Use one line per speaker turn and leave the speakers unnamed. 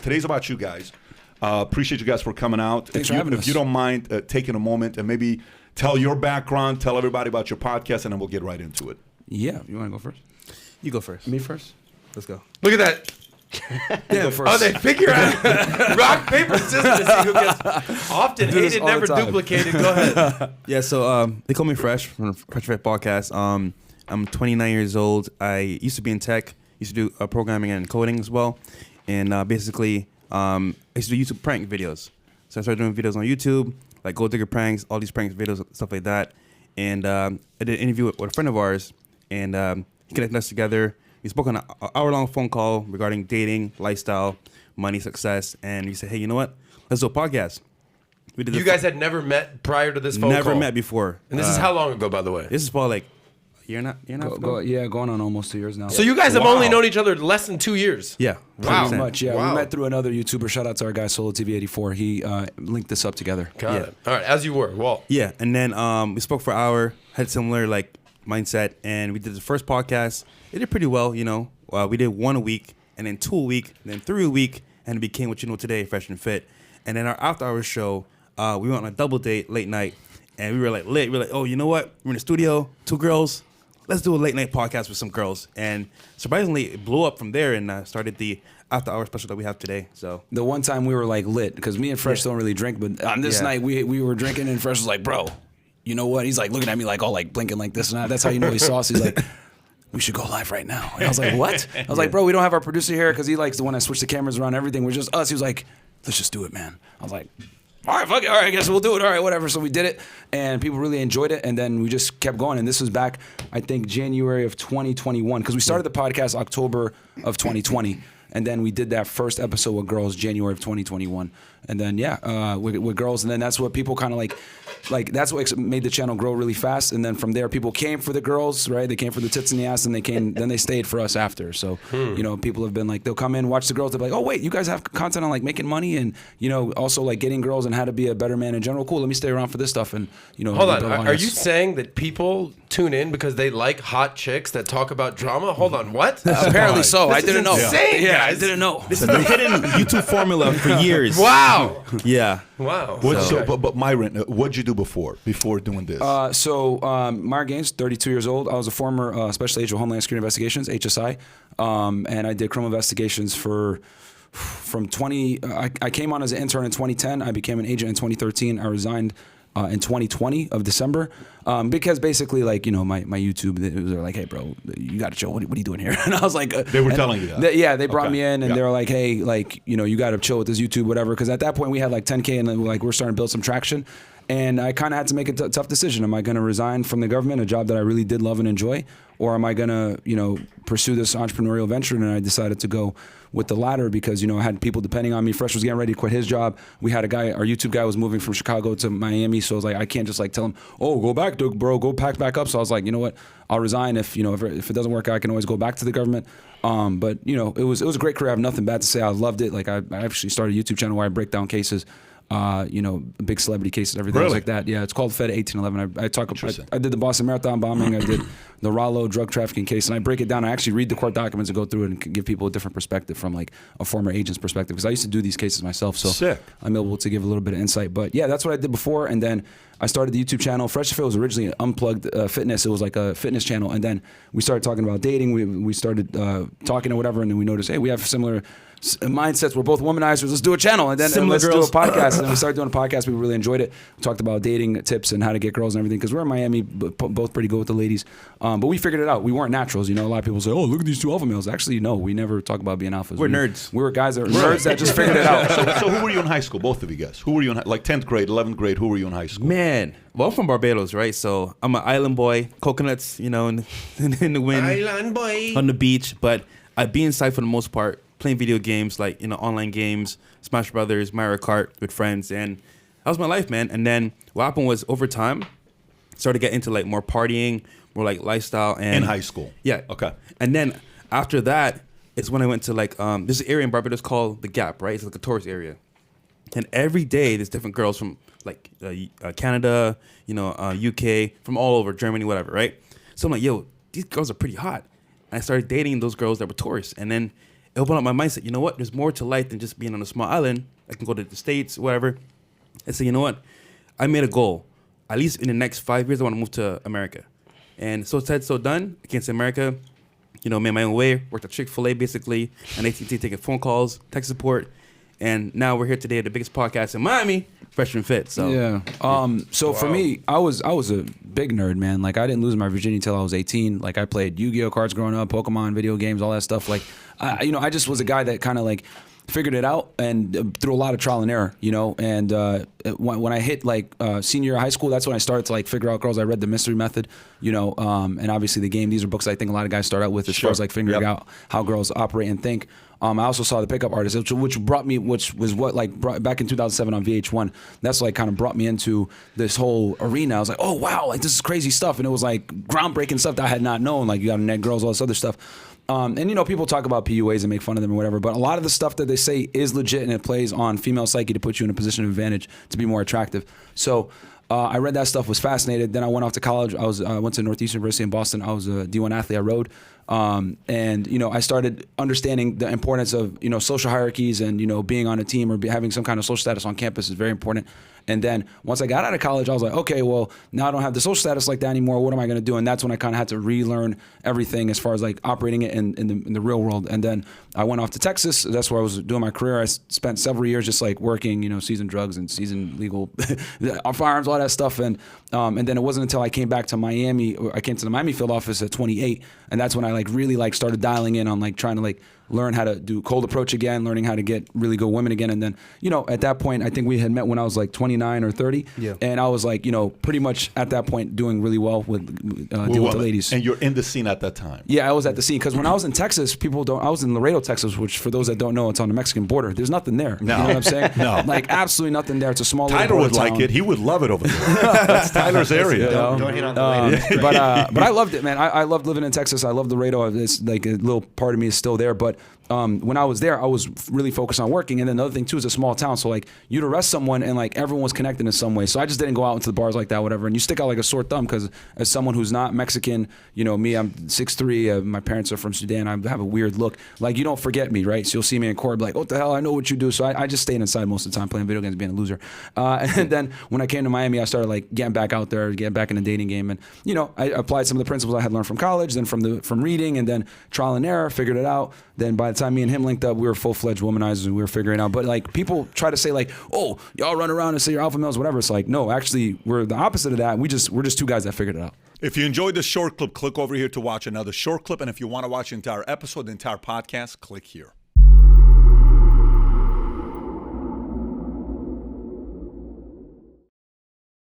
Today's about you guys. Appreciate you guys for coming out.
Thanks for having us.
If you don't mind taking a moment and maybe tell your background, tell everybody about your podcast, and then we'll get right into it.
Yeah, you want to go first?
You go first.
Me first? Let's go.
Look at that.
Yeah,
Oh, they figure out rock, paper, scissors to see who gets often
Do this
hated,
all the
never
time.
duplicated. Go ahead.
Yeah, so they call me Fresh from the Fresh Fit podcast. I'm 29 years old. I used to be in tech, used to do programming and coding as well. And basically, I used to do YouTube prank videos. So I started doing videos on YouTube, like Gold Digger pranks, all these pranks videos, stuff like that. And I did an interview with a friend of ours, and he connected us together. We spoke on an hour-long phone call regarding dating, lifestyle, money, success, and we said, hey, you know what? Let's do a podcast. We did.
You guys had never met prior to this phone call?
Never met before.
And this is how long ago, by the way?
This is probably like a year and a half ago.
Going on almost 2 years now.
So you guys have only known each other less than 2 years?
Yeah.
Wow.
Pretty much, yeah.
Wow.
We met through another YouTuber. Shout out to our guy, Solo TV 84. He linked this up together.
Got it. All right, as you were, Walt.
Yeah, and then we spoke for an hour, had similar like mindset, and we did the first podcast. It did pretty well, you know. We did 1 a week, and then 2 a week, and then 3 a week, and it became what you know today, Fresh and Fit. And then our after-hours show, we went on a double date late night, and we were like lit. We were like, oh, you know what? We're in the studio, 2 girls. Let's do a late night podcast with some girls. And surprisingly, it blew up from there and started the after-hour special that we have today. So
The one time we were like lit, because me and Fresh don't really drink, but on this night we were drinking, and Fresh was like, bro, you know what? He's like looking at me like all like blinking like this and that. That's how you know he's saucy. He's like, we should go live right now. And I was like, what? I was like, bro, we don't have our producer here because he likes the one that switched the cameras around, everything. We're just us. He was like, let's just do it, man. I was like, all right, fuck it. All right, I guess we'll do it. All right, whatever. So we did it, and people really enjoyed it, and then we just kept going. And this was back, I think, January of 2021, because we started the podcast October of 2020, and then we did that first episode with girls January of 2021. And then, with girls, and then that's what people kind of like that's what made the channel grow really fast. And then from there, people came for the girls, right? They came for the tits in the ass, and then they stayed for us after. So, you know, people have been like, they'll come in, watch the girls, they'll be like, oh, wait, you guys have content on like making money and, you know, also like getting girls and how to be a better man in general. Cool, let me stay around for this stuff. And, you know,
Hold on. Are you saying that people tune in because they like hot chicks that talk about drama? Hold on, what?
Apparently so. I
This is
didn't know.
insane,
Yeah, I
guys.
didn't know.
this is the hidden YouTube formula for years.
Wow.
Yeah.
Wow.
But Myron, what'd you do before doing this?
Myron Gains, 32 years old. I was a former Special Agent of Homeland Security Investigations, HSI, and I did criminal investigations from 20. I came on as an intern in 2010. I became an agent in 2013. I resigned in 2020 of December because basically, like, you know, my YouTube, they were like, hey, bro, you got to chill. What are you doing here? And I was like,
they were telling you that.
They brought me in, and they were like, hey, like, you know, you got to chill with this YouTube, whatever. Because at that point we had like 10K, and then like we're starting to build some traction. And I kind of had to make a tough decision. Am I going to resign from the government, a job that I really did love and enjoy, or am I going to, you know, pursue this entrepreneurial venture? And I decided to go with the latter because, you know, I had people depending on me. Fresh was getting ready to quit his job. We had a guy, our YouTube guy was moving from Chicago to Miami. So I was like, I can't just like tell him, oh, go back, bro, go pack back up. So I was like, you know what, I'll resign. If, you know, if it doesn't work out, I can always go back to the government. But, you know, it was a great career. I have nothing bad to say. I loved it. Like I actually started a YouTube channel where I break down cases. You know, big celebrity cases, everything like that. Yeah, it's called Fed 1811. I did the Boston Marathon bombing. I did the Rollo drug trafficking case, and I break it down. I actually read the court documents and go through it and give people a different perspective from like a former agent's perspective, because I used to do these cases myself. So I'm able to give a little bit of insight. But yeah, that's what I did before. And then I started the YouTube channel. Fresh Fit was originally an unplugged fitness. It was like a fitness channel. And then we started talking about dating. We started talking or whatever, and then we noticed, hey, we have similar mindsets. We're both womanizers. Let's do a channel, and then let's do a podcast. And then we started doing a podcast. We really enjoyed it. We talked about dating tips and how to get girls and everything, because we're in Miami, both pretty good with the ladies. But we figured it out. We weren't naturals. You know, a lot of people say, "Oh, look at these two alpha males." Actually, no, we never talk about being alphas.
We're nerds.
We were guys that were nerds that just figured it out.
So who were you in high school? Both of you guys. Who were you in like 10th grade, 11th grade? Who were you in high school?
Man, well, I'm from Barbados, right? So I'm an island boy, coconuts, you know, in the wind,
Island boy
on the beach. But I'd be inside for the most part, playing video games, like, you know, online games, Smash Brothers, Mario Kart with friends, and that was my life, man. And then what happened was, over time, started to get into like more partying, more like lifestyle. And
in high school?
Yeah.
Okay.
And then after that is when I went to like there's an area in Barbados called the Gap, right? It's like a tourist area, and every day there's different girls from like Canada, you know, UK, from all over, Germany, whatever, right? So I'm like, yo, these girls are pretty hot. And I started dating those girls that were tourists, and then it opened up my mindset. You know what? There's more to life than just being on a small island. I can go to the States, whatever. And say, you know what? I made a goal. At least in the next 5 years, I want to move to America. And so said, so done. I came to America. You know, made my own way. Worked at Chick-fil-A basically, and AT&T, taking phone calls, tech support. And now we're here today at the biggest podcast in Miami, Fresh and Fit. So
yeah. So for me, I was a big nerd, man. Like I didn't lose my virginity until I was 18. Like I played Yu-Gi-Oh cards growing up, Pokemon, video games, all that stuff. Like, I just was a guy that kind of like figured it out and through a lot of trial and error, you know. And when I hit like senior year of high school, that's when I started to like figure out girls. I read The Mystery Method, you know, and obviously The Game. These are books I think a lot of guys start out with as far as like figuring out how girls operate and think. I also saw The Pickup Artist, which was what like brought back in 2007 on VH1. That's like kind of brought me into this whole arena. I was like, oh wow, like this is crazy stuff, and it was like groundbreaking stuff that I had not known. Like you got to net girls, all this other stuff. And you know, people talk about PUAs and make fun of them or whatever, but a lot of the stuff that they say is legit, and it plays on female psyche to put you in a position of advantage to be more attractive. So I read that stuff, was fascinated. Then I went off to college. I went to Northeastern University in Boston. I was a D1 athlete. I rode. And, you know, I started understanding the importance of, you know, social hierarchies and, you know, being on a team or having some kind of social status on campus is very important. And then once I got out of college, I was like, okay, well, now I don't have the social status like that anymore. What am I going to do? And that's when I kind of had to relearn everything as far as like operating it in the real world. And then I went off to Texas. That's where I was doing my career. I spent several years just like working, you know, seizing drugs and seizing legal firearms, all that stuff. And then it wasn't until I came back to Miami, or I came to the Miami field office at 28. And that's when I like really like started dialing in on like trying to like learn how to do cold approach again, learning how to get really good women again. And then, you know, at that point, I think we had met when I was like 29 or 30. Yeah. And I was like, you know, pretty much at that point doing really well with deal with the ladies.
And you're in the scene at that time.
Yeah, I was at the scene. Because when I was in Texas, I was in Laredo, Texas, which for those that don't know, it's on the Mexican border. There's nothing there.
No.
You know what I'm saying?
No.
Like absolutely nothing there. It's a small
Tyler would like it. He would love it over there. That's Tyler's area.
Don't hit on the ladies.
But I loved it, man. I loved living in Texas. I loved Laredo. It's like a little part of me is still there. But when I was there, I was really focused on working. And then another thing too is a small town. So like you'd arrest someone and like everyone was connected in some way. So I just didn't go out into the bars like that, whatever. And you stick out like a sore thumb because as someone who's not Mexican, you know, me, I'm 6'3", my parents are from Sudan. I have a weird look. Like you don't forget me, right? So you'll see me in court, like, what the hell? I know what you do. So I just stayed inside most of the time playing video games, being a loser. And then when I came to Miami, I started like getting back out there, getting back in the dating game. And, you know, I applied some of the principles I had learned from college, then from reading, and then trial and error, figured it out. Then by the time me and him linked up, we were full-fledged womanizers and we were figuring out. But like people try to say like, oh, y'all run around and say you're alpha males, whatever. It's like, no, actually we're the opposite of that. We're just two guys that figured it out.
If you enjoyed this short clip, click over here to watch another short clip. And if you want to watch the entire episode, the entire podcast, click here.